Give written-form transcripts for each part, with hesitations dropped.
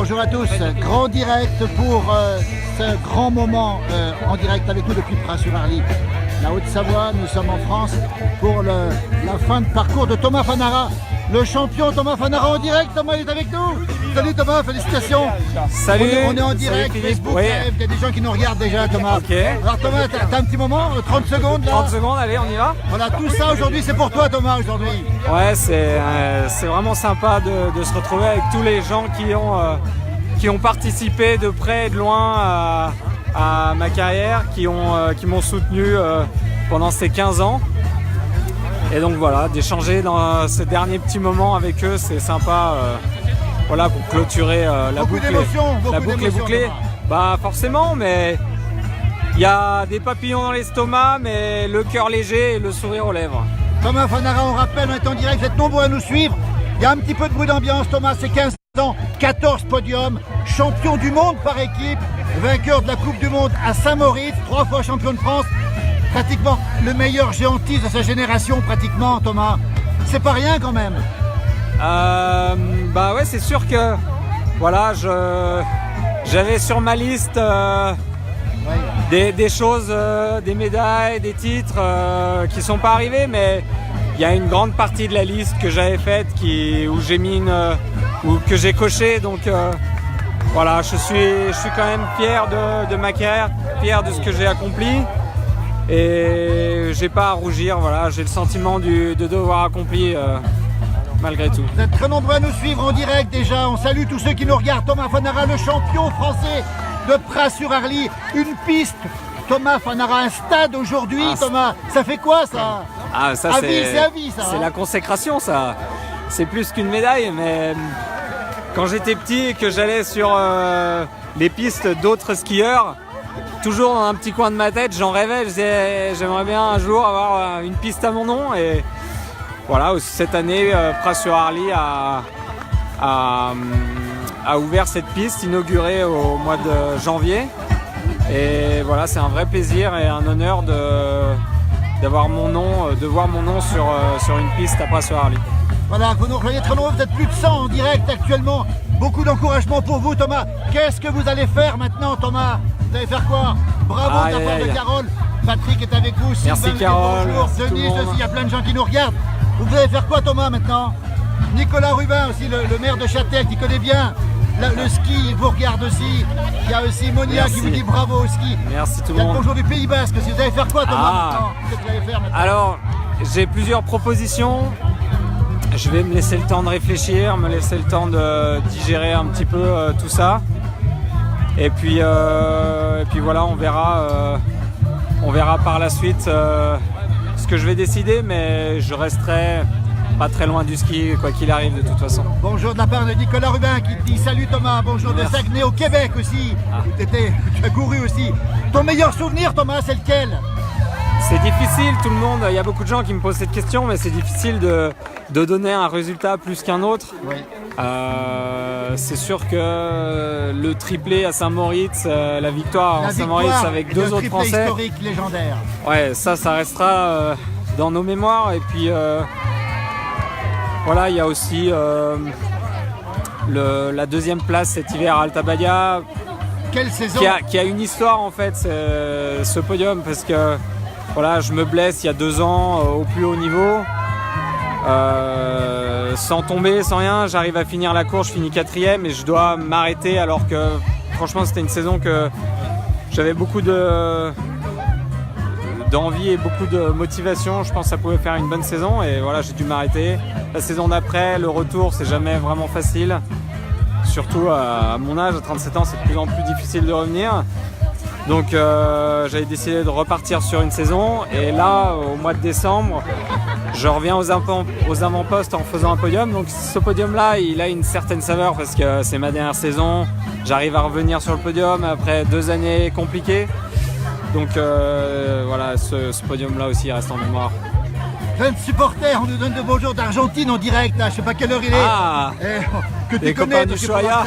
Bonjour à tous, grand direct pour ce grand moment en direct avec nous depuis Pras-sur-Arly, la Haute-Savoie. Nous sommes en France pour la fin de parcours de Thomas Fanara, le champion Thomas Fanara en direct. Thomas est avec nous. Salut Thomas, félicitations. Salut. On est en direct, salut Facebook oui. Live, il y a des gens qui nous regardent déjà Thomas. Ok. Alors Thomas, t'as un petit moment, 30 secondes là. 30 secondes, allez, on y va. Voilà, tout ça aujourd'hui c'est pour toi Thomas aujourd'hui. Ouais, c'est vraiment sympa de se retrouver avec tous les gens qui ont participé de près et de loin à ma carrière, qui m'ont soutenu pendant ces 15 ans. Et donc voilà, d'échanger dans ces derniers petits moments avec eux, c'est sympa. Voilà, pour clôturer la Beaucoup boucle. d'émotions, La boucle est bouclée. Bah forcément, mais il y a des papillons dans l'estomac, mais le cœur léger et le sourire aux lèvres. Thomas Fanara, on rappelle, on est en direct, vous êtes nombreux à nous suivre. Il y a un petit peu de bruit d'ambiance, Thomas, c'est 15 ans, 14 podiums, champion du monde par équipe, vainqueur de la Coupe du Monde à Saint-Moritz, 3 fois champion de France, pratiquement le meilleur géantiste de sa génération, pratiquement, Thomas. C'est pas rien quand même. Bah ouais, c'est sûr que voilà, j'avais sur ma liste des choses, des médailles, des titres qui sont pas arrivés, mais il y a une grande partie de la liste que j'avais faite où j'ai mis ou que j'ai coché, donc voilà, je suis quand même fier de ma carrière, fier de ce que j'ai accompli. Et j'ai pas à rougir, voilà, j'ai le sentiment de devoir accompli malgré tout. Vous êtes très nombreux à nous suivre en direct déjà. On salue tous ceux qui nous regardent. Thomas Fanara, le champion français de Pras-sur-Arly. Une piste. Thomas Fanara, un stade aujourd'hui. Thomas, ça fait quoi ça? Ça à vie, c'est à vie ça. C'est la consécration ça. C'est plus qu'une médaille, mais quand j'étais petit et que j'allais sur les pistes d'autres skieurs, toujours dans un petit coin de ma tête, j'en rêvais, je disais j'aimerais bien un jour avoir une piste à mon nom. Et voilà, cette année, Pras-sur-Arly a ouvert cette piste, inaugurée au mois de janvier. Et voilà, c'est un vrai plaisir et un honneur d'avoir mon nom, de voir mon nom sur une piste à Pras-sur-Arly. Voilà, vous nous rejoignez très nombreux, vous êtes plus de 100 en direct actuellement. Beaucoup d'encouragement pour vous Thomas. Qu'est-ce que vous allez faire maintenant Thomas? Vous allez faire quoi? Bravo de la part de Carole. Patrick est avec vous. Merci Sylvain, Carole. bonjour. Denise aussi, il y a plein de gens qui nous regardent. Vous allez faire quoi Thomas maintenant? Nicolas Rubin aussi, le maire de Châtel qui connaît bien le ski, il vous regarde aussi. Il y a aussi Monia qui vous dit bravo au ski. Merci tout le monde. Il y a le bonjour du Pays Basque aussi. Vous allez faire quoi Thomas maintenant? Qu'est-ce que vous allez faire maintenant? Alors, j'ai plusieurs propositions. Je vais me laisser le temps de réfléchir, me laisser le temps de digérer un petit peu tout ça. Et puis voilà, on verra par la suite ce que je vais décider, mais je resterai pas très loin du ski, quoi qu'il arrive de toute façon. Bonjour de la part de Nicolas Rubin qui te dit salut Thomas, bonjour de Saguenay au Québec aussi. Tu as couru aussi. Ton meilleur souvenir Thomas, c'est lequel? C'est difficile, tout le monde, il y a beaucoup de gens qui me posent cette question, mais c'est difficile de donner un résultat plus qu'un autre. Oui. C'est sûr que le triplé à Saint-Moritz, la victoire à Saint-Moritz avec deux autres Français. Le triplé historique légendaire. Ouais, ça restera dans nos mémoires. Et puis voilà, il y a aussi la deuxième place cet hiver à Alta Badia. Quelle saison qui a une histoire en fait, ce podium, parce que voilà, je me blesse il y a 2 ans au plus haut niveau. Sans tomber, sans rien, j'arrive à finir la course, je finis 4e et je dois m'arrêter alors que franchement c'était une saison que j'avais beaucoup d'envie et beaucoup de motivation. Je pense que ça pouvait faire une bonne saison et voilà, j'ai dû m'arrêter. La saison d'après, le retour, c'est jamais vraiment facile. Surtout à mon âge, à 37 ans, c'est de plus en plus difficile de revenir. Donc j'avais décidé de repartir sur une saison et là, au mois de décembre, je reviens aux avant-postes en faisant un podium. Donc ce podium-là, il a une certaine saveur parce que c'est ma dernière saison. J'arrive à revenir sur le podium après 2 années compliquées. Donc voilà, ce podium-là aussi reste en mémoire. Plein de supporters, on nous donne de bonjour d'Argentine en direct, là, je sais pas quelle heure il est. Que tu connais, du Ushuaïa.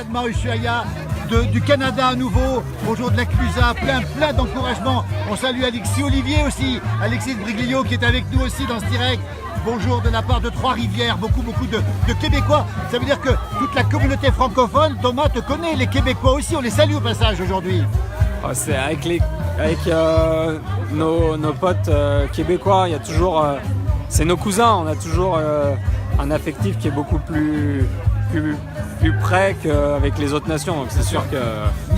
Du Canada à nouveau, bonjour de la Clusa, plein d'encouragements. On salue Alexis Olivier aussi, Alexis Briglio qui est avec nous aussi dans ce direct. bonjour de la part de Trois-Rivières, beaucoup de Québécois. Ça veut dire que toute la communauté francophone, Thomas, te connaît, les Québécois aussi, on les salue au passage aujourd'hui. C'est avec nos potes québécois, il y a toujours, c'est nos cousins, on a toujours un affectif qui est beaucoup plus près qu'avec les autres nations, donc c'est sûr que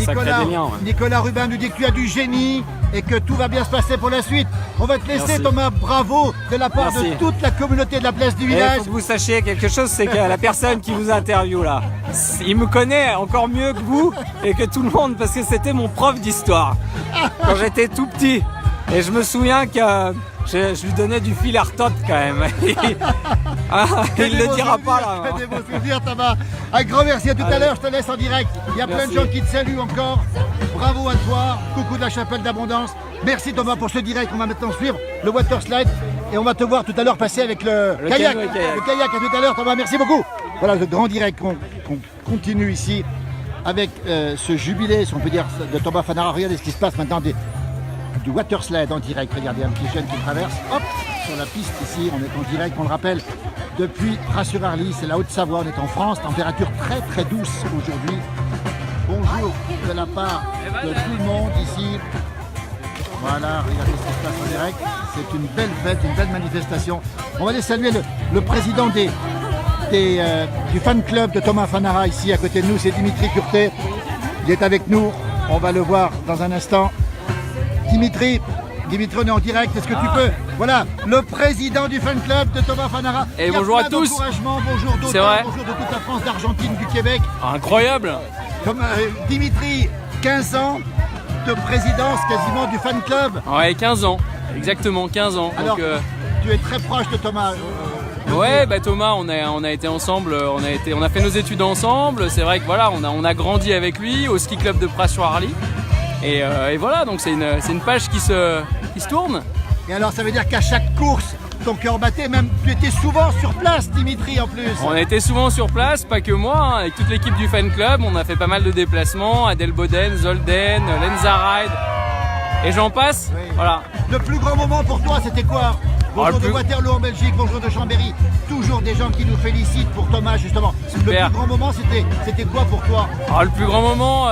ça crée des liens. Ouais. Nicolas Rubin nous dit que tu as du génie et que tout va bien se passer pour la suite. On va te laisser. Merci. Thomas, bravo de la part de toute la communauté de la place du Il village. faut que vous sachiez quelque chose, c'est que la personne qui vous interviewe là, il me connaît encore mieux que vous et que tout le monde parce que c'était mon prof d'histoire quand j'étais tout petit. Et je me souviens que je lui donnais du fil à retordre quand même. Il ne le dira pas là. Des beaux souvenirs, Thomas. Un grand merci à tout à l'heure, je te laisse en direct. Il y a plein de gens qui te saluent encore. Bravo à toi. Coucou de la chapelle d'Abondance. Merci Thomas pour ce direct. On va maintenant suivre le water slide et on va te voir tout à l'heure passer avec le kayak. Le kayak à tout à l'heure, Thomas. Merci beaucoup. Voilà le grand direct qu'on continue ici avec ce jubilé, si on peut dire, de Thomas Fanara. Regardez ce qui se passe maintenant du water slide en direct. Regardez un petit jeune qui traverse. Hop, sur la piste ici. On est en direct, on le rappelle, depuis Ras-sur-Arly. C'est la Haute-Savoie. On est en France. Température très très douce aujourd'hui. Bonjour de la part de tout le monde ici. Voilà, regardez ce qui se passe en direct. C'est une belle fête, une belle manifestation. On va aller saluer le président du fan club de Thomas Fanara ici à côté de nous. C'est Dimitri Curtet. Il est avec nous. On va le voir dans un instant. Dimitri, on est en direct. Est-ce que tu peux... Voilà, le président du fan club de Thomas Fanara. Et bonjour à tous. Bonjour d'Autun, bonjour de toute la France, d'Argentine, du Québec. Incroyable. Dimitri, 15 ans de présidence quasiment du fan club. Ouais, 15 ans, exactement 15 ans. Alors, donc, tu es très proche de Thomas. Ouais, bah Thomas, on a été ensemble, on a fait nos études ensemble. C'est vrai que voilà, on a grandi avec lui au ski club de Ras-sur-Arly. Et voilà, donc c'est une page qui se tourne. Et alors, ça veut dire qu'à chaque course, ton cœur battait, même tu étais souvent sur place, Dimitri, en plus. On était souvent sur place, pas que moi, hein, avec toute l'équipe du fan club. On a fait pas mal de déplacements, Adelboden, Zolden, Lenzerheide, et j'en passe. Oui. Voilà. Le plus grand moment pour toi, c'était quoi? Bonjour de Waterloo en Belgique, bonjour de Chambéry. Toujours des gens qui nous félicitent pour Thomas, justement. Super. Le plus grand moment, c'était quoi pour toi? Alors, le plus grand moment,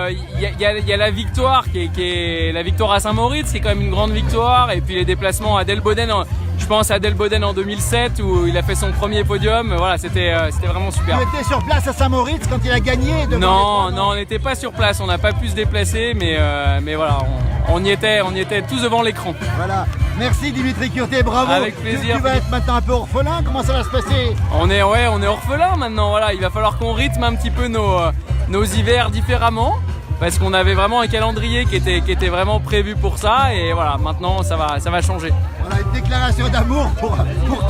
il y a la victoire qui est la victoire à Saint-Moritz, qui est quand même une grande victoire, et puis les déplacements à Adelboden. Je pense à Adelboden en 2007 où il a fait son premier podium. Voilà, c'était vraiment super. Tu étais sur place à Saint-Moritz quand il a gagné? Non, on n'était pas sur place. On n'a pas pu se déplacer, mais voilà, on y était tous devant l'écran. Voilà. Merci Dimitri Curtet, bravo. Avec plaisir. Tu vas être maintenant un peu orphelin. Comment ça va se passer? On est orphelin maintenant. Voilà, il va falloir qu'on rythme un petit peu nos hivers différemment. Parce qu'on avait vraiment un calendrier qui était vraiment prévu pour ça, et voilà, maintenant ça va changer. Voilà, une déclaration d'amour pour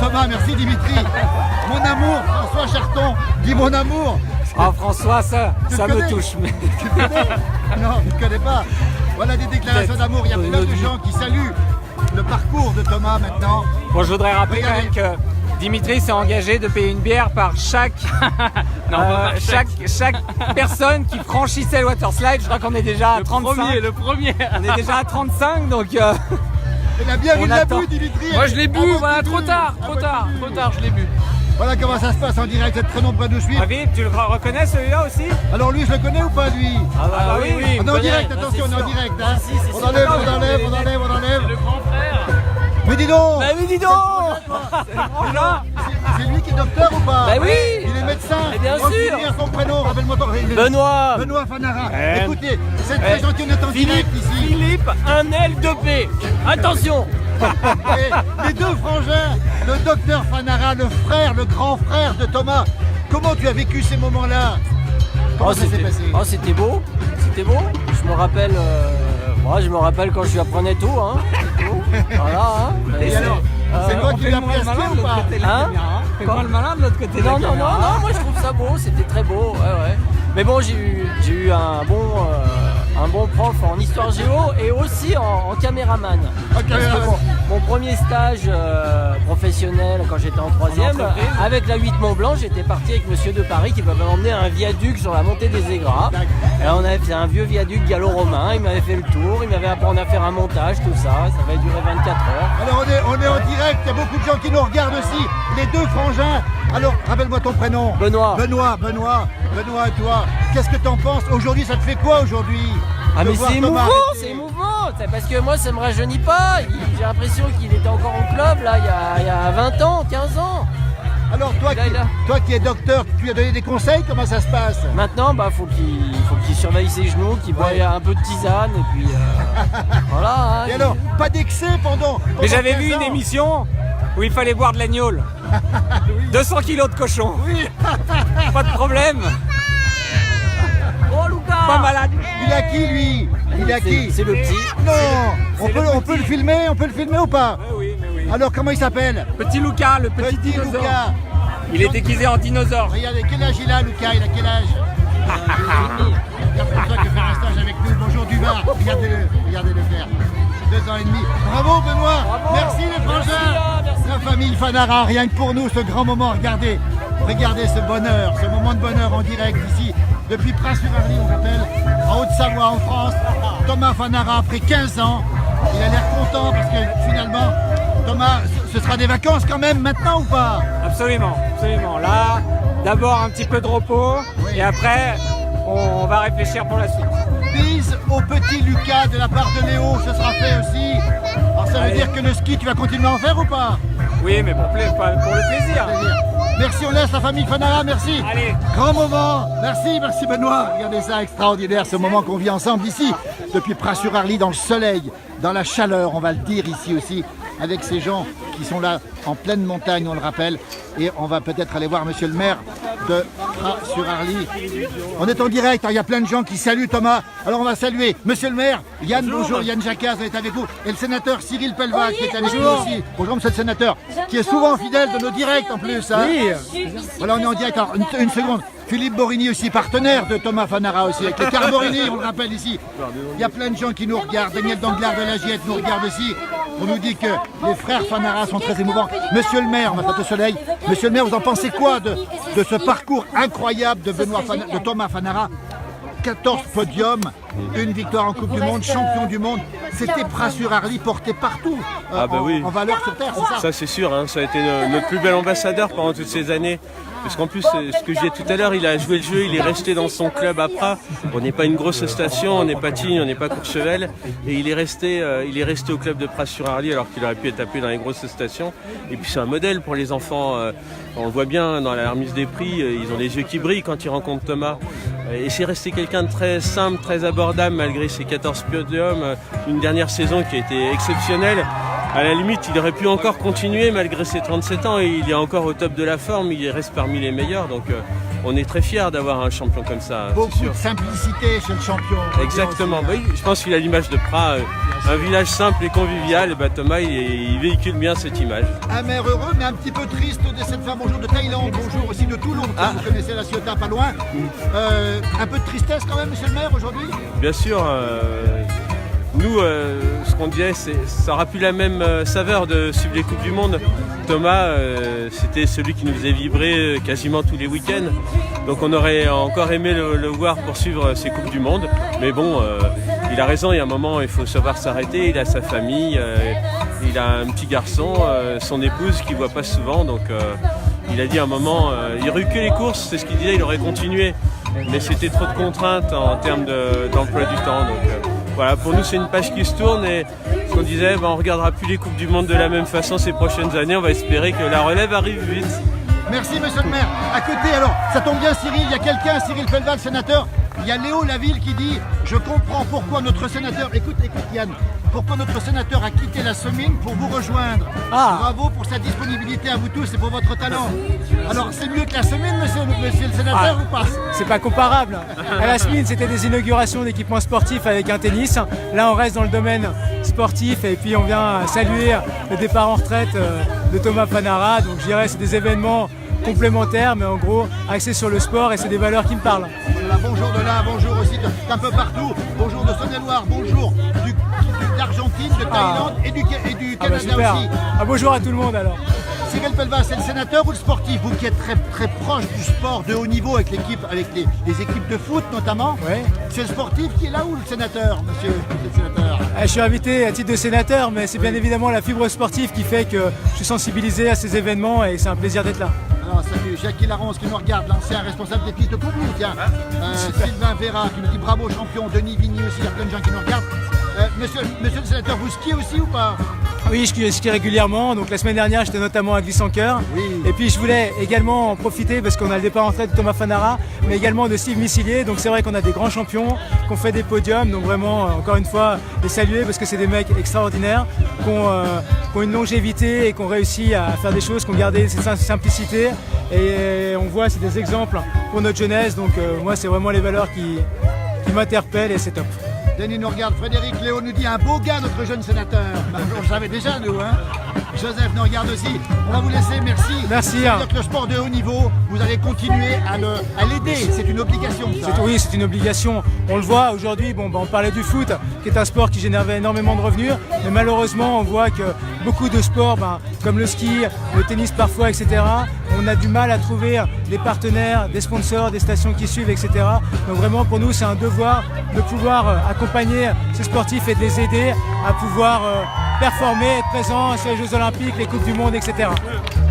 Thomas. Merci Dimitri. Mon amour, François Charton dit mon amour. Ah François, ça me touche. Mais... Tu le connais? Non, tu ne connais pas. Voilà des déclarations d'amour. Il y a plein de gens qui saluent le parcours de Thomas maintenant. Bon, je voudrais rappeler quand même que Dimitri s'est engagé de payer une bière par chaque personne qui franchissait le water slide. Je crois qu'on est déjà à 35. Le premier. On est déjà à 35, donc... Et la bière, il l'a bu, Dimitri. Moi je l'ai bu, voilà, trop tard, je l'ai bu. Voilà comment ça se passe en direct, vous êtes très nombreux à nous suivre. David, tu le reconnais celui-là aussi? Alors lui, je le connais ou pas lui? Ah oui. On est en direct, attention, on est en direct. Hein. On enlève. Le grand frère. Mais dis donc! Bah oui, dis donc! C'est lui qui est docteur ou pas? Bah oui! Il est médecin! Mais bien sûr! Dire son prénom, rappelle-moi ton Benoît! Benoît Fanara. Écoutez, c'est très gentil, on est en direct ici. Philippe, un L2P. Attention! Et les deux frangins, le docteur Fanara, le frère, le grand frère de Thomas. Comment tu as vécu ces moments-là? Comment ça s'est passé? Oh, c'était beau. Je me rappelle quand je lui apprenais tout, hein. Voilà, hein. Et alors, c'est toi qui lui as appris à skier ou pas? Fais-moi le malin de l'autre côté. Non, moi je trouve ça beau, c'était très beau, ouais. Mais bon, j'ai eu un un bon prof en histoire géo et aussi en caméraman. Parce que mon premier stage professionnel quand j'étais en 3e, avec la 8 Mont-Blanc, j'étais parti avec Monsieur de Paris qui m'avait emmené à un viaduc sur la montée des Aigras. Et on avait fait un vieux viaduc gallo-romain, il m'avait fait le tour, il m'avait appris à faire un montage, tout ça, ça va durer 24 heures. Alors on est en direct, il y a beaucoup de gens qui nous regardent aussi, les deux frangins. Alors, rappelle-moi ton prénom. Benoît. Benoît, et toi, qu'est-ce que t'en penses? Aujourd'hui, ça te fait quoi aujourd'hui? Ah de mais voir c'est Thomas émouvant, arrêter c'est émouvant, c'est parce que moi ça me rajeunit pas, j'ai l'impression qu'il était encore au club là il y a 20 ans, 15 ans. Alors toi qui es docteur, tu lui as donné des conseils, comment ça se passe? Maintenant faut qu'il surveille ses genoux, qu'il boive un peu de tisane et puis voilà. Hein, Et alors, pas d'excès pendant Mais j'avais vu 15 une ans. émission où il fallait boire de l'agneau. 200 kilos de cochon. Oui, Pas de problème. Oh Lucas, Pas malade. il a qui lui? Il a qui? c'est le petit. Non, on peut le filmer, ou pas? Oui, mais oui. Alors comment il s'appelle? Petit Lucas, le petit dinosaure. Lucas. Il est déguisé en dinosaure. Regardez, quel âge il a Lucas? Il a quel âge? Il y a François qui fait un stage avec nous. Bonjour Dumas, regardez-le faire. 2 ans et demi. Bravo Benoît. Bravo. Merci les frangins. Merci. La famille Fanara, rien que pour nous ce grand moment. Regardez ce bonheur, ce moment de bonheur en direct ici. Depuis Pras-sur-Arly, on rappelle, en Haute-Savoie, en France. Thomas Fanara, après 15 ans, il a l'air content parce que finalement, Thomas, ce sera des vacances quand même maintenant ou pas? Absolument, absolument. Là, d'abord un petit peu de repos et après, on va réfléchir pour la suite. Bise au petit Lucas de la part de Léo, ce sera fait aussi. Alors ça veut Allez. dire que le ski, tu vas continuer à en faire ou pas? Oui, mais pour le plaisir. Merci, on laisse la famille Fanara, merci. Allez. Grand moment, merci Benoît. Regardez ça, extraordinaire ce moment qu'on vit ensemble ici, depuis Pras-sur-Arly, dans le soleil, dans la chaleur, on va le dire ici aussi, avec ces gens qui sont là en pleine montagne, on le rappelle. Et on va peut-être aller voir monsieur le maire de Pras-sur-Arly. On est en direct, il y a plein de gens qui saluent Thomas. Alors on va saluer monsieur le maire, Yann, bonjour, Yann Jacquaz est avec vous. Et le sénateur Cyril Pellevat qui est avec nous aussi. Bonjour monsieur le sénateur, qui est souvent fidèle de nos directs en plus. Hein. Voilà, on est en direct. Alors, une seconde. Philippe Borigny aussi, partenaire de Thomas Fanara aussi, avec les Carborini, on le rappelle ici. Il y a plein de gens qui nous regardent. Daniel Danglars de la Giette nous regarde aussi. On nous dit que les frères Fanara sont très émouvants. Monsieur le maire, on va faire au soleil. Monsieur le maire, vous en pensez quoi de ce parcours incroyable de Thomas Fanara? 14 podiums, une victoire en Coupe du Monde, champion du monde. C'était Pras-sur-Arly porté partout oui. en valeur sur terre, c'est ça? Ça c'est sûr, hein. Ça a été notre plus bel ambassadeur pendant toutes ces années. Parce qu'en plus, ce que je disais tout à l'heure, il a joué le jeu, il est resté dans son club à Pras. On n'est pas une grosse station, on n'est pas Tignes, on n'est pas Courchevel. Et il est resté au club de Pras-sur-Arly alors qu'il aurait pu être appelé dans les grosses stations. Et puis c'est un modèle pour les enfants. On le voit bien dans la remise des prix, ils ont les yeux qui brillent quand ils rencontrent Thomas. Et c'est resté quelqu'un de très simple, très abordable malgré ses 14 podiums. Une dernière saison qui a été exceptionnelle. À la limite, il aurait pu encore continuer malgré ses 37 ans et il est encore au top de la forme, il reste parmi les meilleurs. Donc on est très fiers d'avoir un champion comme ça. Beaucoup de simplicité chez le champion. Exactement. Oui, je pense qu'il a l'image de Pras, un village simple et convivial. Et Thomas, il véhicule bien cette image. Un maire heureux, mais un petit peu triste de cette fin. Bonjour de Thaïlande, bonjour aussi de Toulon. Vous connaissez la Ciotat pas loin. Un peu de tristesse quand même, monsieur le maire, aujourd'hui? Bien sûr. Nous, ce qu'on disait, ça aura plus la même saveur de suivre les Coupes du Monde. Thomas, c'était celui qui nous faisait vibrer quasiment tous les week-ends. Donc on aurait encore aimé le voir poursuivre ces Coupes du Monde. Mais bon, il a raison, il y a un moment, il faut savoir s'arrêter. Il a sa famille, il a un petit garçon, son épouse qu'il ne voit pas souvent. Donc il a dit à un moment, il aurait eu que les courses, c'est ce qu'il disait, il aurait continué. Mais c'était trop de contraintes en termes d'emploi du temps. Donc, voilà, pour nous c'est une page qui se tourne et ce qu'on disait, on ne regardera plus les Coupes du Monde de la même façon ces prochaines années, on va espérer que la relève arrive vite. Merci monsieur le maire. À côté, alors, ça tombe bien Cyril, il y a quelqu'un, Cyril Pellevat, sénateur, il y a Léo Laville qui dit « Je comprends pourquoi notre sénateur, écoute Yann, pourquoi notre sénateur a quitté la Semine pour vous rejoindre. Bravo pour sa disponibilité à vous tous et pour votre talent. Alors c'est mieux que la Semine, monsieur le sénateur ou pas? C'est pas comparable. À la Semine, c'était des inaugurations d'équipements sportifs avec un tennis. Là, on reste dans le domaine sportif et puis on vient saluer le départ en retraite de Thomas Fanara. Donc je dirais c'est des événements complémentaires, mais en gros axés sur le sport et c'est des valeurs qui me parlent. Voilà, bonjour de là, bonjour aussi d'un peu partout, bonjour de Saône-et-Loire, bonjour d'Argentine, de Thaïlande et du Canada super. aussi. Bonjour à tout le monde alors. Cyril Pellevat, c'est le sénateur ou le sportif? Vous qui êtes très proche du sport de haut niveau avec l'équipe, avec les équipes de foot notamment. Ouais. C'est le sportif qui est là ou le sénateur, monsieur le sénateur? Je suis invité à titre de sénateur, mais c'est bien évidemment la fibre sportive qui fait que je suis sensibilisé à ces événements et c'est un plaisir d'être là. Alors salut, Jackie Larence qui nous regarde, l'ancien responsable des pistes de Combloux, tiens. Sylvain Vera qui nous dit bravo champion, Denis Vigny aussi, il y a plein de gens qui nous regardent. Monsieur le sénateur, vous skiez aussi ou pas? Oui, je skie régulièrement. Donc la semaine dernière, j'étais notamment à Glissancoeur. Oui. Et puis je voulais également en profiter parce qu'on a le départ en retraite de Thomas Fanara, mais également de Steve Missilier. Donc c'est vrai qu'on a des grands champions, qu'on fait des podiums. Donc vraiment, encore une fois, les saluer parce que c'est des mecs extraordinaires, qui ont une longévité et qui ont réussi à faire des choses, qui ont gardé cette simplicité. Et on voit, c'est des exemples pour notre jeunesse. Donc moi, c'est vraiment les valeurs qui m'interpellent et c'est top. Denis nous regarde, Frédéric Léo nous dit un beau gars, notre jeune sénateur. On le savait déjà, nous. Hein. Joseph nous regarde aussi. On va vous laisser, merci. Merci. C'est-à-dire que le sport de haut niveau, vous allez continuer à l'aider. C'est une obligation, ça. Oui, c'est une obligation. On le voit aujourd'hui, on parlait du foot, qui est un sport qui génère énormément de revenus. Mais malheureusement, on voit que beaucoup de sports, comme le ski, le tennis parfois, etc., on a du mal à trouver des partenaires, des sponsors, des stations qui suivent, etc. Donc vraiment, pour nous, c'est un devoir de pouvoir accompagner ces sportifs et de les aider à pouvoir performer, être présents sur les Jeux Olympiques, les Coupes du Monde, etc.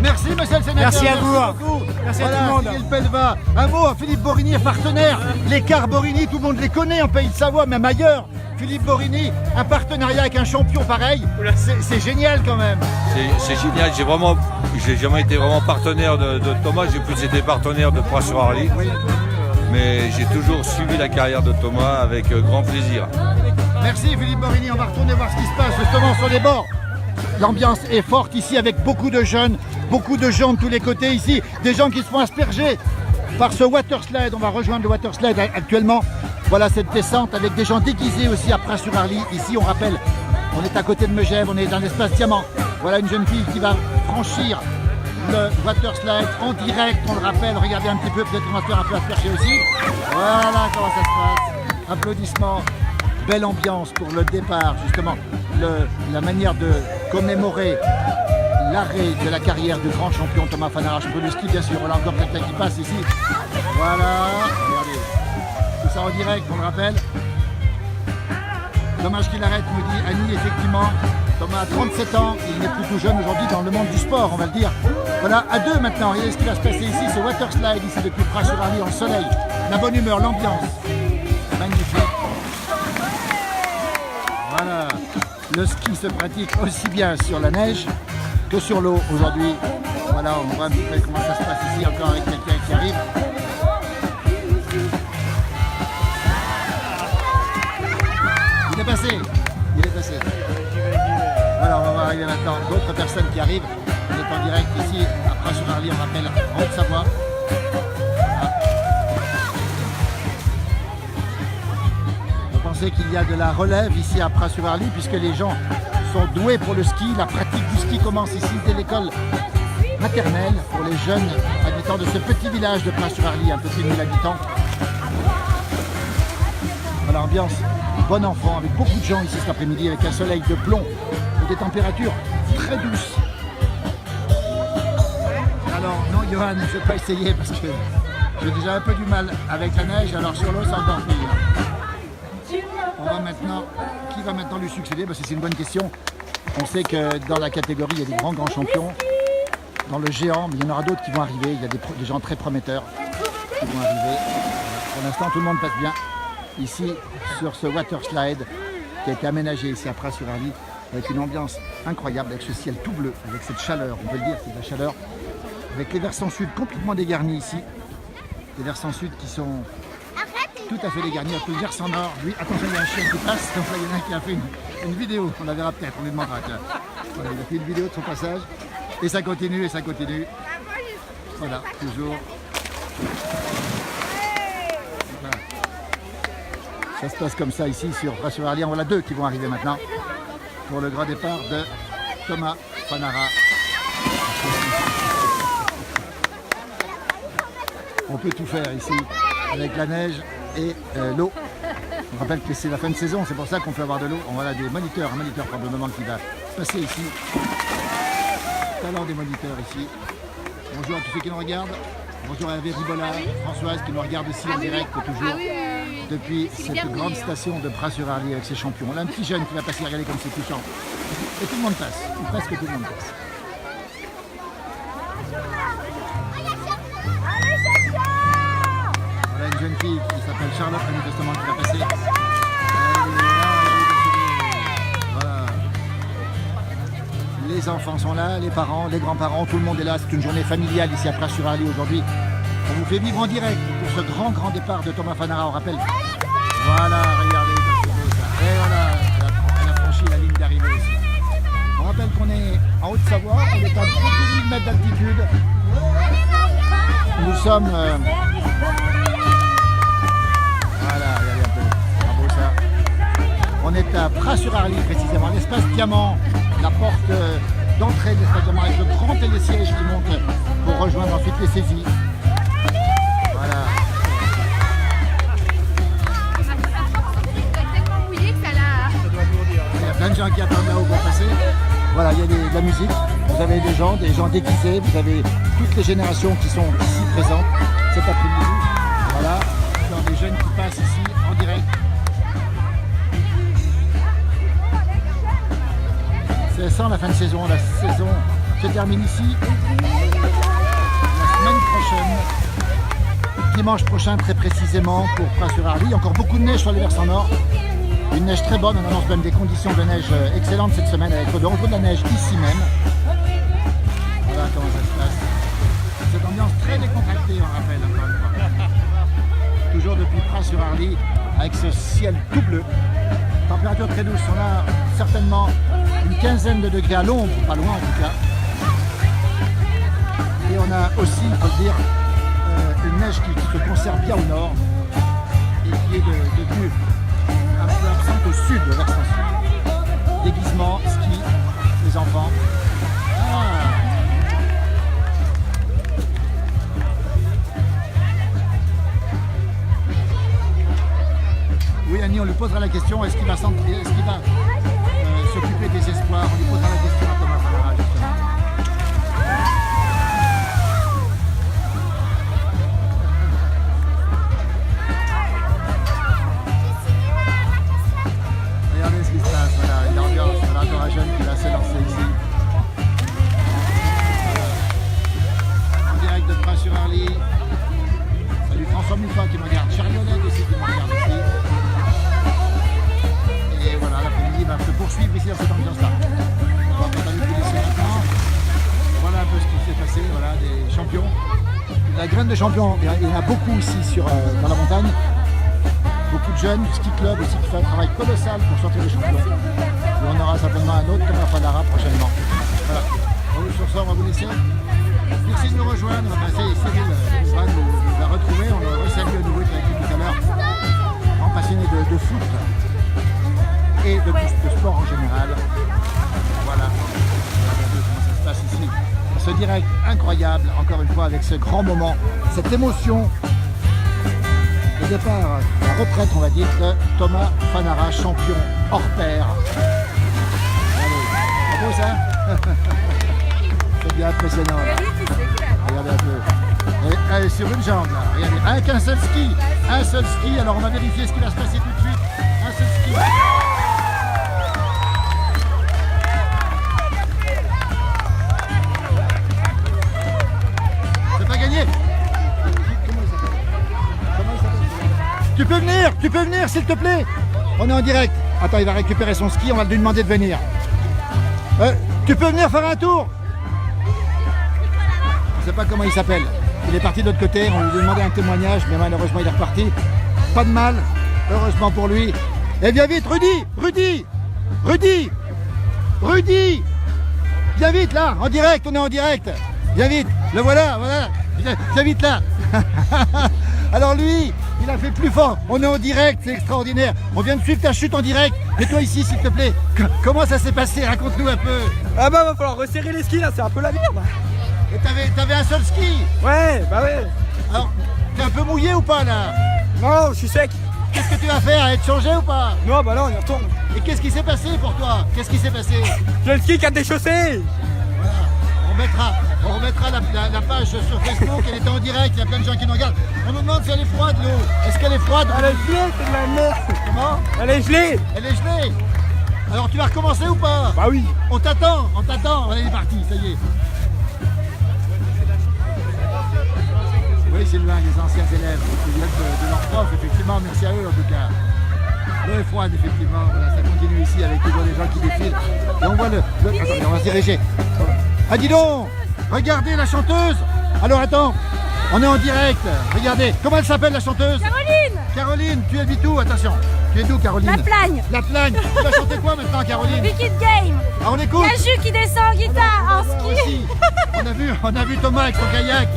Merci, monsieur le sénateur. Merci à vous. Beaucoup. Merci voilà, à tout le monde. Cyril Pellevat. Un mot à Philippe Borini, partenaire. Les cars Borini, tout le monde les connaît en Pays de Savoie, même ailleurs. Philippe Borini, un partenariat avec un champion pareil, c'est génial quand même. C'est génial, j'ai jamais été vraiment partenaire de Thomas, j'ai plus été partenaire de Pras-sur-Arly. Oui. Mais j'ai toujours suivi la carrière de Thomas avec grand plaisir. Merci Philippe Borini, on va retourner voir ce qui se passe justement sur les bords. L'ambiance est forte ici avec beaucoup de jeunes, beaucoup de gens de tous les côtés ici, des gens qui se font asperger par ce water slide. On va rejoindre le water slide actuellement. Voilà cette descente avec des gens déguisés aussi à Pras-sur-Arly. Ici on rappelle, on est à côté de Megève, on est dans l'espace Diamant. Voilà une jeune fille qui va franchir le water slide en direct, on le rappelle, regardez un petit peu, peut-être qu'on va se faire un peu asperger aussi. Voilà comment ça se passe. Applaudissements, belle ambiance pour le départ, justement, la manière de commémorer l'arrêt de la carrière du grand champion Thomas Fanara, champion de ski bien sûr. Voilà encore quelqu'un qui passe ici. Voilà, regardez, tout ça en direct, on le rappelle. Dommage qu'il arrête, me dit Annie, effectivement. Thomas a 37 ans, il n'est plus tout jeune aujourd'hui dans le monde du sport, on va le dire. Voilà, à deux maintenant, regardez ce qui va se passer ici, ce water slide ici depuis Pras-sur-Arly en soleil. La bonne humeur, l'ambiance, magnifique. Voilà, le ski se pratique aussi bien sur la neige que sur l'eau aujourd'hui. Voilà, on voit un petit peu comment ça se passe ici, encore avec quelqu'un qui arrive. Il est passé. Voilà, on va voir arriver maintenant d'autres personnes qui arrivent. On est en direct ici à Pras-sur-Arly, on rappelle en Haute-Savoie. Vous pensez qu'il y a de la relève ici à Pras-sur-Arly puisque les gens sont doués pour le ski. La pratique du ski commence ici dès l'école maternelle pour les jeunes habitants de ce petit village de Pras-sur-Arly, un peu plus de 1000 habitants. Voilà, ambiance bon enfant avec beaucoup de gens ici cet après-midi avec un soleil de plomb et des températures très douces. Alors non Johan, je ne vais pas essayer parce que j'ai déjà un peu du mal avec la neige, alors sur l'eau c'est encore pire. On va maintenant, qui va maintenant lui succéder? Parce que c'est une bonne question. On sait que dans la catégorie il y a des grands champions, dans le géant, mais il y en aura d'autres qui vont arriver, il y a des gens très prometteurs qui vont arriver. Pour l'instant tout le monde passe bien. Ici, sur ce water slide qui a été aménagé ici à Pras-sur-Arly avec une ambiance incroyable, avec ce ciel tout bleu, avec cette chaleur, on peut le dire, c'est de la chaleur, avec les versants sud complètement dégarnis ici, les versants sud qui sont tout à fait dégarnis, avec le versant nord, lui, attention, il y a un chien qui passe, donc là il y en a un qui a fait une vidéo, on la verra peut-être, on lui demandera. Voilà, il a fait une vidéo de son passage, et ça continue, voilà, toujours. Ça se passe comme ça ici sur Pras-sur-Arly. Voilà deux qui vont arriver maintenant pour le grand départ de Thomas Fanara. peut tout faire ici avec la neige et l'eau. On rappelle que c'est la fin de saison, c'est pour ça qu'on peut avoir de l'eau. On a des moniteurs, un moniteur probablement qui va passer ici. Talent des moniteurs ici. Bonjour à tous ceux qui nous regardent. Bonjour à Hervé Ribola, Françoise qui nous regarde ici en direct toujours depuis cette grande station de Bras-sur-Arly avec ses champions. On a un petit jeune qui va passer, regarder comme c'est touchant. Et tout le monde passe, ou presque tout le monde passe. Voilà une jeune fille qui s'appelle Charlotte, manifestement, qui va passer. Voilà. Les enfants sont là, les parents, les grands-parents, tout le monde est là. C'est une journée familiale ici à Bras-sur-Arly aujourd'hui. On vous fait vivre en direct pour ce grand départ de Thomas Fanara, on rappelle. Voilà, regardez comme c'est beau ça. Et voilà, elle a franchi la ligne d'arrivée aussi. On rappelle qu'on est en Haute-Savoie, on est à plus de 1000 mètres d'altitude. Nous sommes... Voilà, regardez un peu. Bravo ça. On est à Bras-sur-Arly précisément, l'espace Diamant, la porte d'entrée de l'espace Diamant avec le grand télésiège qui monte pour rejoindre ensuite les saisies. Voilà. Il y a plein de gens qui attendent là-haut pour passer. Voilà, il y a de la musique, vous avez des gens déguisés, vous avez toutes les générations qui sont ici présentes cet après-midi. Voilà, donc des jeunes qui passent ici en direct. C'est sans la fin de saison, la saison se termine ici. La semaine prochaine, dimanche prochain très précisément pour Bras-sur-Arly. Il y a encore beaucoup de neige sur les versants nord. Une neige très bonne, on annonce même des conditions de neige excellentes cette semaine avec de retour de la neige ici même. Voilà comment ça se passe. Cette ambiance très décontractée, on rappelle encore une fois. Toujours depuis Bras-sur-Arly avec ce ciel tout bleu. Température très douce, on a certainement une quinzaine de degrés à l'ombre, pas loin en tout cas. Et on a aussi, il faut le dire, une neige qui se conserve bien au nord et qui est devenue un peu absente au sud, de versant sud. Déguisement, ski, les enfants. Oui, Annie, on lui posera la question, est-ce qu'il va s'occuper des espoirs? On lui posera la question à Thomas Fanara, justement. Regardez ce qui se passe, voilà, une ambiance, voilà, encore un jeune qui va se lancer ici. En direct de Bras-sur-Arly. Salut François Muffa qui me regarde, Charlionnette aussi qui me regarde ici. Et voilà, l'après-midi va se poursuivre ici dans cette ambiance-là. On va parler de ici maintenant. Voilà un peu ce qui s'est passé, voilà, des champions. La graine de champions, il y en a beaucoup ici dans la montagne. Beaucoup de jeunes, du ski club aussi qui fait un travail colossal pour sortir les champions. Et on aura certainement un autre Thomas Fanara prochainement. Voilà. Sur ça, on va vous laisser. Merci de nous rejoindre. Cyril va nous retrouver. On le resalue à nouveau avec lui tout à l'heure. Grand passionné de foot et de sport en général. Voilà. Regardez comment ça se passe ici. Ce direct incroyable, encore une fois, avec ce grand moment, cette émotion. Le départ, la retraite, on va dire, de Thomas Fanara, champion hors pair. Allez, c'est beau ça? C'est bien impressionnant là. Regardez un peu. Et, allez, sur une jambe là, regardez. Avec un seul ski. Alors on va vérifier ce qui va se passer tout de suite. Un seul ski. C'est pas gagné. Tu peux venir s'il te plaît. On est en direct. Attends, il va récupérer son ski, on va lui demander de venir. Tu peux venir faire un tour? Je ne sais pas comment il s'appelle. Il est parti de l'autre côté, on lui a demandé un témoignage, mais malheureusement il est reparti. Pas de mal, heureusement pour lui. Et viens vite, Rudy! Viens vite là, en direct, on est en direct. Viens vite, le voilà. Viens vite là. Alors lui, il a fait plus fort. On est en direct, c'est extraordinaire. On vient de suivre ta chute en direct. Mets-toi ici, s'il te plaît. Comment ça s'est passé? Raconte-nous un peu. Ah bah va falloir resserrer les skis là, c'est un peu la merde. Et t'avais un seul ski? Ouais, bah ouais. Alors, T'es un peu mouillé ou pas là? Non, je suis sec. Qu'est-ce que tu vas faire? Être changé ou pas? Non, bah là, on y retourne. Et qu'est-ce qui s'est passé pour toi? Qu'est-ce qui s'est passé? J'ai le ski qui a déchaussé. On remettra la page sur Facebook, elle était en direct, il y a plein de gens qui nous regardent. On nous demande si elle est froide l'eau. Est-ce qu'elle est froide? Elle est gelée, c'est de la merde. Comment? Elle est gelée. Elle est gelée. Alors tu vas recommencer ou pas? Bah oui. On t'attend. Allez, il est parti, ça y est. Oui, Sylvain, les anciens élèves qui viennent de leur prof, effectivement, merci à eux en tout cas. L'eau est froide, effectivement, voilà, ça continue ici avec toujours des gens qui défilent. Et on voit Attendez, on va se diriger. Ah dis donc, regardez la chanteuse. Alors attends, on est en direct, regardez. Comment elle s'appelle la chanteuse? Caroline. Caroline, tu habites où? Attention, tu es d'où Caroline? La Plagne. La Plagne. Tu vas chanter quoi maintenant Caroline? Wicked Game. Ah, on écoute. Caju qui descend en guitare, en ski. Aussi. On a vu Thomas avec son kayak.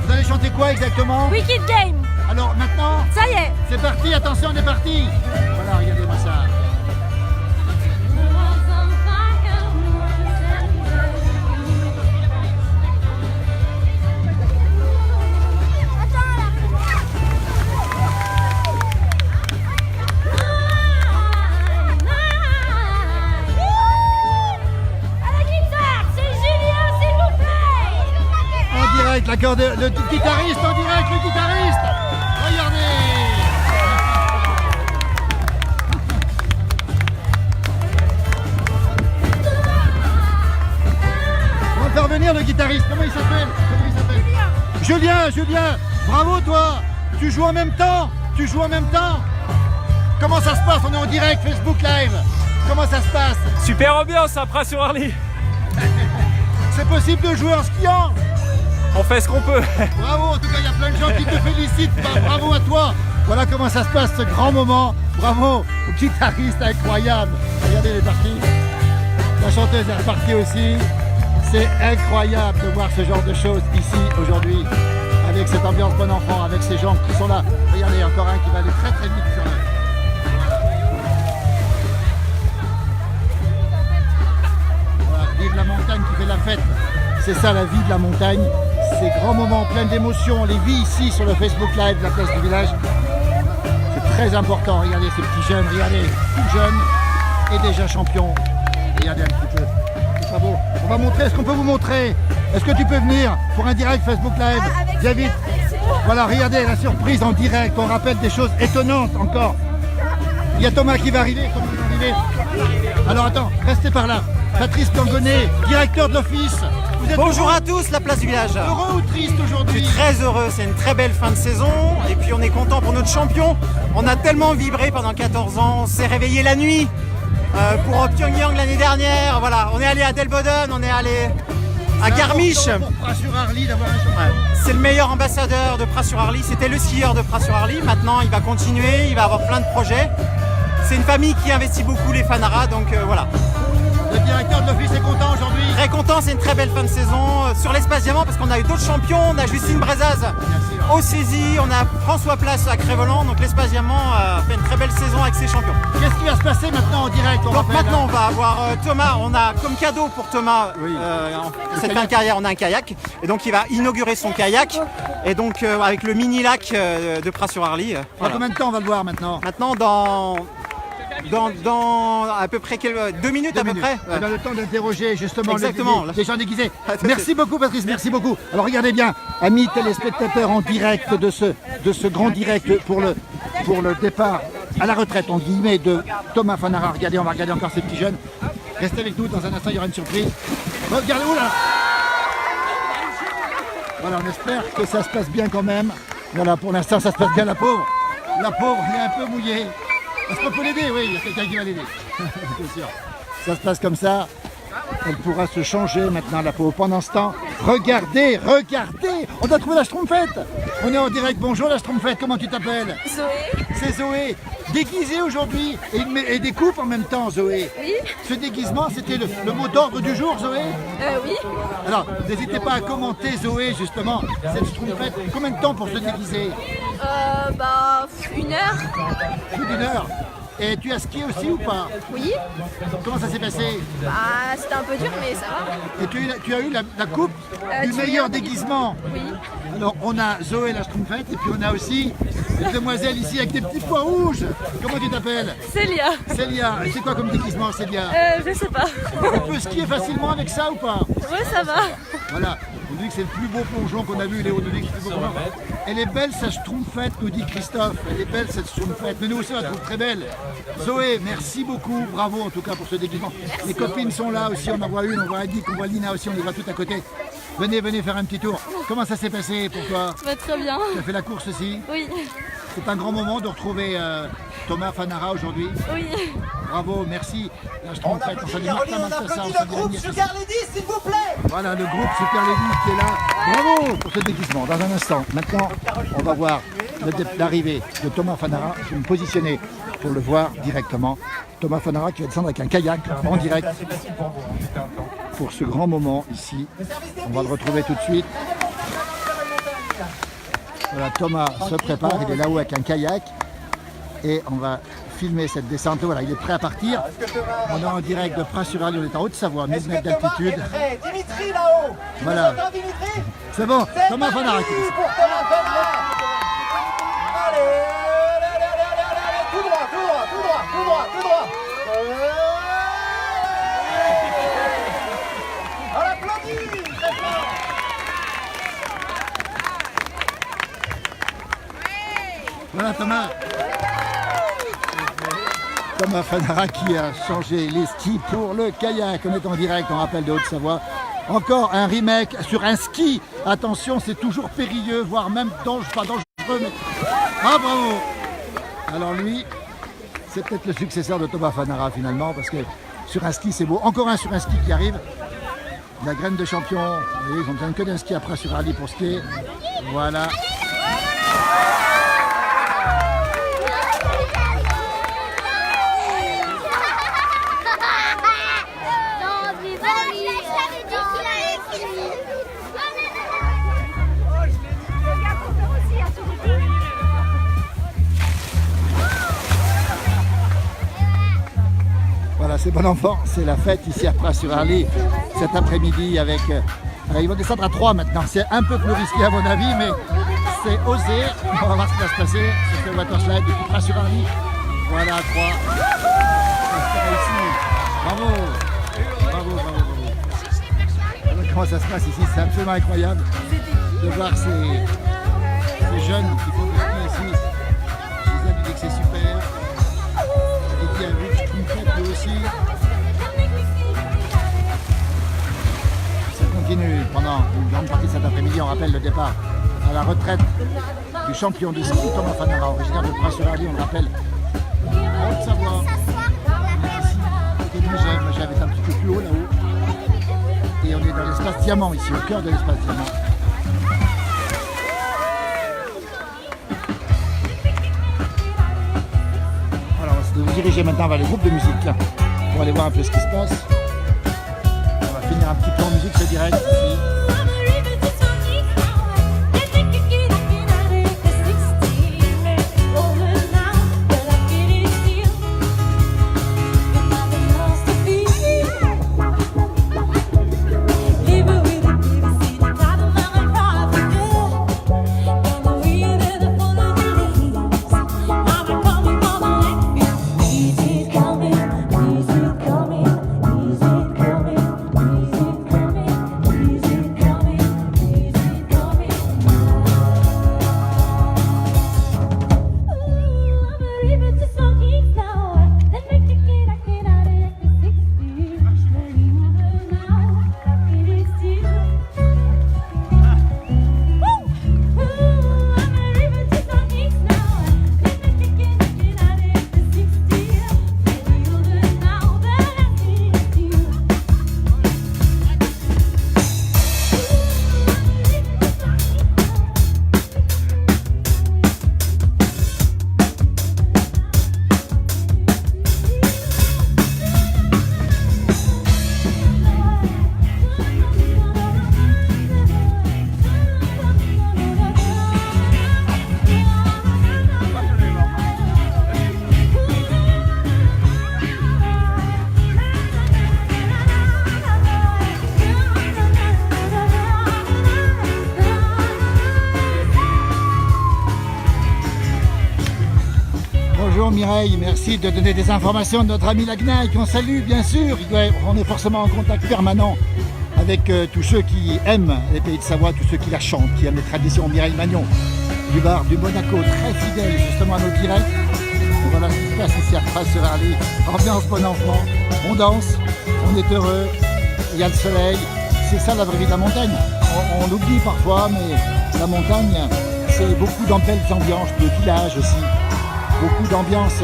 Vous allez chanter quoi exactement? Wicked Game. Alors maintenant, Ça y est. c'est parti, attention, on est parti. Voilà, regardez-moi ça. À la guitare, c'est Julien, s'il vous plaît. En direct, le guitariste en direct, le guitariste. Regardez. On va faire venir le guitariste. Comment il s'appelle? Julien, bravo toi. Tu joues en même temps. Comment ça se passe? On est en direct, Facebook Live. Comment ça se passe? Super ambiance à Pras-sur-Arly. C'est possible de jouer en skiant? On fait ce qu'on peut. Bravo, en tout cas, il y a plein de gens qui te félicitent. Bravo à toi. Voilà comment ça se passe, ce grand moment. Bravo au guitariste incroyable. Regardez, elle est partie. La chanteuse est repartie aussi. C'est incroyable de voir ce genre de choses ici, aujourd'hui. Avec cette ambiance bon enfant, avec ces gens qui sont là. Regardez, encore un qui va aller très très vite sur le... Voilà, vive la montagne qui fait la fête. C'est ça la vie de la montagne. Ces grands moments pleins d'émotions, on les vit ici sur le Facebook Live de la place du village. C'est très important. Regardez ces petits jeunes, regardez, tout jeunes et déjà champions. Regardez un petit peu. C'est pas beau. On va montrer, est-ce qu'on peut vous montrer? Est-ce que tu peux venir pour un direct Facebook Live? Viens vite. Voilà, regardez la surprise en direct. On rappelle des choses étonnantes encore. Il y a Thomas qui va arriver. Alors attends, restez par là. Patrice Plangonnet, directeur de l'office. Bonjour à tous, la place du village. Heureux ou triste aujourd'hui? Je suis très heureux, c'est une très belle fin de saison et puis on est content pour notre champion. On a tellement vibré pendant 14 ans, on s'est réveillé la nuit pour Pyongyang l'année dernière. Voilà, on est allé à Delboden, on est allé à Garmisch. Pour Pras-sur-Arly d'avoir un champion. C'est le meilleur ambassadeur de Pras-sur-Arly, c'était le skieur de Pras-sur-Arly. Maintenant il va continuer, il va avoir plein de projets. C'est une famille qui investit beaucoup les Fanara, donc voilà. Le directeur de l'office est content aujourd'hui. Très content, c'est une très belle fin de saison sur l'espace diamant parce qu'on a eu d'autres champions. On a Justine Brezaz au Saisie, on a François Place à Crévoland. Donc l'espace diamant fait une très belle saison avec ses champions. Qu'est-ce qui va se passer maintenant en direct? Donc maintenant on va avoir Thomas, on a comme cadeau pour Thomas cette fin de carrière, on a un kayak. Et donc il va inaugurer son kayak. Et donc avec le mini lac de Pras-sur-Arly. Dans combien de temps on va le voir maintenant? Maintenant dans à peu près 2 minutes à peu près. On a le temps d'interroger justement les gens déguisés. Merci. Merci beaucoup Patrice, merci beaucoup. Alors regardez bien, amis téléspectateurs en direct de ce grand direct pour le départ à la retraite en guillemets de Thomas Fanara. Regardez, on va regarder encore ces petits jeunes. Restez avec nous, dans un instant il y aura une surprise. Regardez, où là? Voilà, on espère que ça se passe bien quand même. Voilà, pour l'instant ça se passe bien. La pauvre, elle est un peu mouillée. Est-ce qu'on peut l'aider? Oui, il y a quelqu'un qui va l'aider. C'est sûr. Ça se passe comme ça. Elle pourra se changer maintenant, la peau. Pendant ce temps, regardez. On a trouvé la Schtroumpfette. On est en direct. Bonjour la Schtroumpfette, comment tu t'appelles? Zoé. C'est Zoé. Déguisée aujourd'hui et des coupes en même temps, Zoé. Oui. Ce déguisement, c'était le mot d'ordre du jour, Zoé? Oui. Alors, n'hésitez pas à commenter, Zoé, justement, cette Schtroumpfette. Combien de temps pour se déguiser? 1 heure. Plus d'1 heure. Et tu as skié aussi ou pas? Oui. Comment ça s'est passé? C'était un peu dur, mais ça va. Et tu as eu la coupe du meilleur déguisement. Oui. Alors on a Zoé la Schtroumpfette et puis on a aussi une demoiselle ici avec des petits pois rouges. Comment tu t'appelles? Célia. Célia. Et c'est quoi comme déguisement, Célia? Je sais pas. On peut skier facilement avec ça ou pas? Ouais, ça va. Voilà, on dit que c'est le plus beau plongeon qu'on a vu, Léo nous dit que c'est le plus beau plongeon. Elle est belle sa Schtroumpfette, nous dit Christophe. Elle est belle cette Schtroumpfette, mais nous aussi on la trouve très belle. Zoé, merci beaucoup, bravo en tout cas pour ce déguisement. Les copines sont là aussi, on en voit une, on voit Adi, on voit Lina aussi, on les voit tout à côté. Venez faire un petit tour. Comment ça s'est passé pour toi? Très bien. Tu as fait la course aussi? Oui. C'est un grand moment de retrouver Thomas Fanara aujourd'hui. Oui. Bravo, merci. La Schtroumpfette, on salue Caroline, on applaudit le groupe Super Lady, s'il vous plaît. Voilà le groupe Super Lady qui est là. Bravo pour ce déguisement. Dans un instant, maintenant, on va voir l'arrivée de Thomas Fanara. Je vais me positionner pour le voir directement. Thomas Fanara qui va descendre avec un kayak en direct pour ce grand moment ici. On va le retrouver tout de suite. Voilà, Thomas se prépare, il est là-haut avec un kayak et on va filmer cette descente. Voilà, il est prêt à partir. On est en direct de Pras-sur-Allier, on est en Haute-Savoie, 1000 mètres d'altitude. Dimitri là-haut. Voilà. C'est bon, Thomas Fanara qui descend. Tout droit. On l'applaudit. Voilà Thomas Fanara qui a changé les skis pour le kayak. On est en direct, on rappelle de Haute-Savoie. Encore un remake sur un ski. Attention, c'est toujours périlleux, voire même pas dangereux. Mais... Ah bravo. Alors lui, c'est peut-être le successeur de Thomas Fanara finalement, parce que sur un ski c'est beau. Encore un sur un ski qui arrive. La graine de champion. Vous voyez, ils ont besoin que d'un ski après sur Rallye pour skier. Voilà. Voilà, c'est bon enfant, c'est la fête ici à Pras-sur-Allier cet après-midi avec... ils vont descendre à 3 maintenant, c'est un peu plus risqué à mon avis, mais c'est osé. On va voir ce qui va se passer sur le waterslide depuis Pras-sur-Allier. Voilà, à 3. Bravo. Alors, comment ça se passe ici, c'est absolument incroyable de voir ces jeunes qui font du ski ici. Gisèle nous dit que c'est super. Et qui a vu que Schtroumpfette lui aussi. Ça continue pendant une grande partie de cet après-midi. On rappelle le départ à la retraite du champion de ski Thomas Fanara, originaire de Pras-sur-Allier, on le rappelle, en Haute-Savoie. Le Megève est un petit peu plus haut là-haut. Et on est dans l'espace diamant ici, au cœur de l'espace diamant. Alors on va se diriger maintenant vers les groupes de musique là, pour aller voir un peu ce qui se passe. On va finir un petit peu en musique, c'est direct ici. Bonjour Mireille, merci de donner des informations de notre ami Lagnac, qu'on salue bien sûr. On est forcément en contact permanent avec tous ceux qui aiment les Pays de Savoie, tous ceux qui la chantent, qui aiment les traditions. Mireille Magnon, du bar du Monaco, très fidèle justement à nos directs. Voilà ce qui se passe ici à Pras-sur-Arly. Ambiance bon enfant, on danse, on est heureux, il y a le soleil. C'est ça la vraie vie de la montagne. On l'oublie parfois, mais la montagne, c'est beaucoup belles ambiances de village aussi. Beaucoup d'ambiance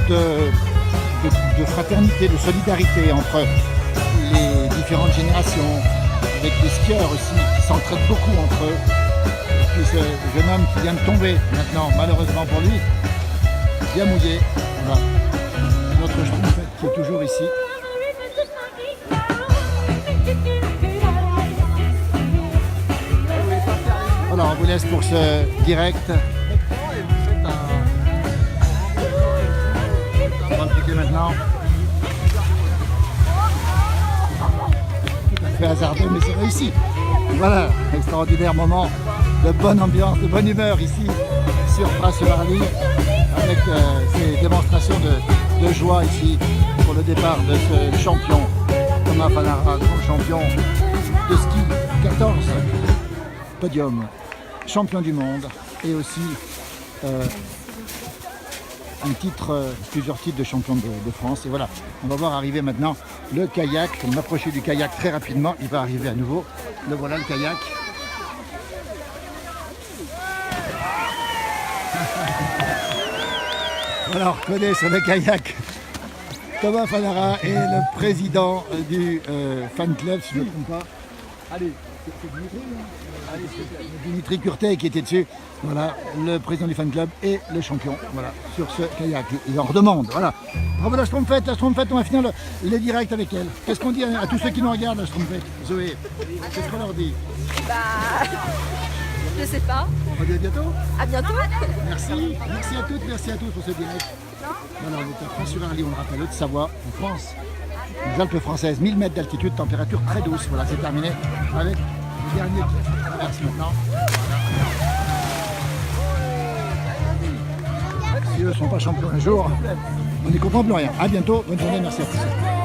de fraternité, de solidarité entre les différentes générations, avec les skieurs aussi qui s'entraident beaucoup entre eux. Et puis ce jeune homme qui vient de tomber maintenant, malheureusement pour lui, bien mouillé. Voilà. Notre Schtroumpfette qui est toujours ici. Voilà, on vous laisse pour ce direct. On va cliquer maintenant. Tout à fait hasardeux, mais c'est réussi. Voilà, extraordinaire moment de bonne ambiance, de bonne humeur ici sur Pras-sur-Arly, avec ces démonstrations de joie ici pour le départ de ce champion, Thomas Fanara, grand champion de ski, 14 podiums, champion du monde et aussi plusieurs titres de champion de France. Et voilà, on va voir arriver maintenant le kayak. On va m'approcher du kayak très rapidement, il va arriver à nouveau. Le voilà le kayak. Alors, connaît sur le kayak Thomas Fanara est le président du fan club, si je ne me trompe pas. Allez, c'est Dimitri, Dimitri Curtet qui était dessus. Voilà, le président du fan club et le champion. Voilà, sur ce kayak. Il leur demande. Voilà. Bravo la Schtroumpfette, on va finir le direct avec elle. Qu'est-ce qu'on dit à tous ceux qui nous regardent, la Schtroumpfette? Zoé, qu'est-ce qu'on leur dit? Je sais pas. On va dire à bientôt. À bientôt. Merci à toutes, merci à tous pour ce direct. Voilà, on est à Pras-sur-Arly, on le rappelle, Haute-Savoie, en France. Les Alpes françaises, 1000 mètres d'altitude, température très douce. Voilà, c'est terminé avec le dernier qui traverse maintenant. Si eux ne sont pas champions un jour, on n'y comprend plus rien. À bientôt, bonne journée, merci à tous.